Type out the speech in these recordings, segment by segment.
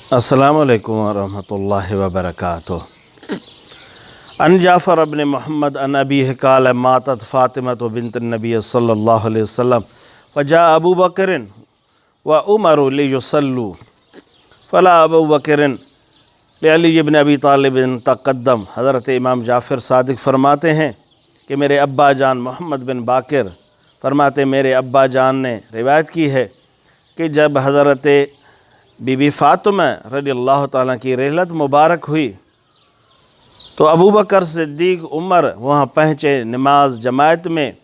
अस्सलामु अलैकुम वरहमतुल्लाहि वबरकातुह। अन जाफ़र इब्न मुहम्मद अन अबीह क़ाल मातत फ़ातिमतु बिन्त नबी सल्लल्लाहु अलैहि वसल्लम फ़जा अबू बकर व उमर लियुसल्लू फ़ला अबू बकर लिअली इब्न अबी तालिब तक़द्दम। हज़रत इमाम जाफ़र सादिक़ फ़रमाते हैं कि मेरे अब्बा जान मोहम्मद बिन बाकर फ़रमाते मेरे अब्बा जान ने रिवायत की है कि जब हज़रत बीबी फ़ातिमा रज़ियल्लाहु ताला की रहलत मुबारक हुई तो अबू बकर सिद्दीक़ उमर वहाँ पहुँचे नमाज जमात में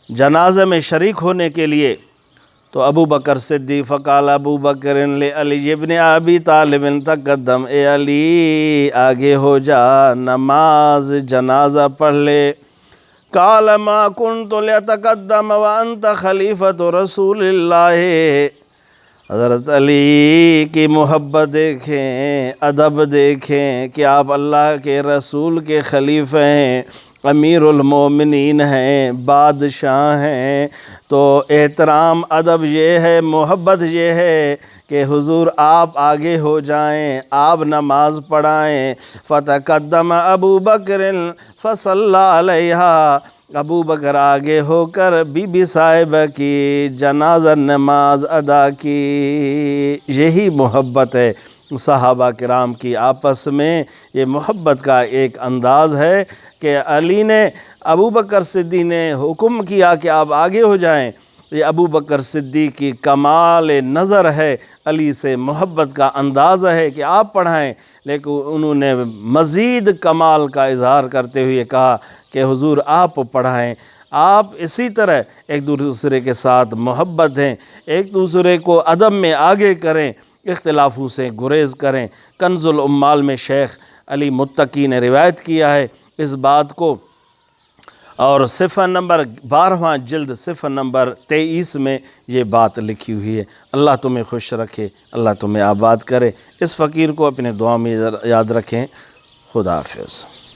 जनाज़े में शरीक होने के लिए। तो अबू बकर सिद्दीक़ फ़क़ाल अबू बकर ले अली इब्न अबी तालिब तक़द्दम, ए अली आगे हो जा, नमाज जनाज़ा पढ़ ले। क़ाल मा कुन्तु लिअतक़द्दम व अन्त खलीफ़तु रसूलिल्लाह। हज़रत अली की मोहब्बत देखें, अदब देखें कि आप अल्लाह के रसूल के खलीफे हैं, अमीरुल मोमिनीन हैं, बादशाह हैं। तो एहतराम अदब ये है, मोहब्बत ये है कि हुज़ूर आप आगे हो जाएं, आप नमाज पढ़ाएं। फ़तक़द्दम अबू बकर फ़सल्ला अलैहा। अबू बकर आगे होकर बीबी साहिबा की जनाज़ा नमाज अदा की। यही मोहब्बत है सहाबा किराम की आपस में। ये मोहब्बत का एक अंदाज़ है कि अली ने अबू बकर सिद्दीक़ ने हुक्म किया कि आप आगे हो जाएं। ये अबू बकर सिद्दीक़ की कमाल नज़र है, अली से मोहब्बत का अंदाज़ है कि आप पढ़ाएं। लेकिन उन्होंने मज़ीद कमाल का इज़हार करते हुए कहा कि हुज़ूर आप पढ़ाएं। आप इसी तरह एक दूसरे के साथ मोहब्बत हैं, एक दूसरे को अदब में आगे करें, इख्तिलाफ़ों से गुरेज़ करें। कंज़ुल उम्माल में शेख अली मुत्तकी ने रिवायत किया है इस बात को, और सिफ़ा नंबर 12वां जिल्द सिफ़ा नंबर 23 में ये बात लिखी हुई है। अल्लाह तुम्हें खुश रखे, अल्लाह तुम्हें आबाद करे। इस फ़कीर को अपने दुआ में याद रखें। खुदा हाफ़िज़।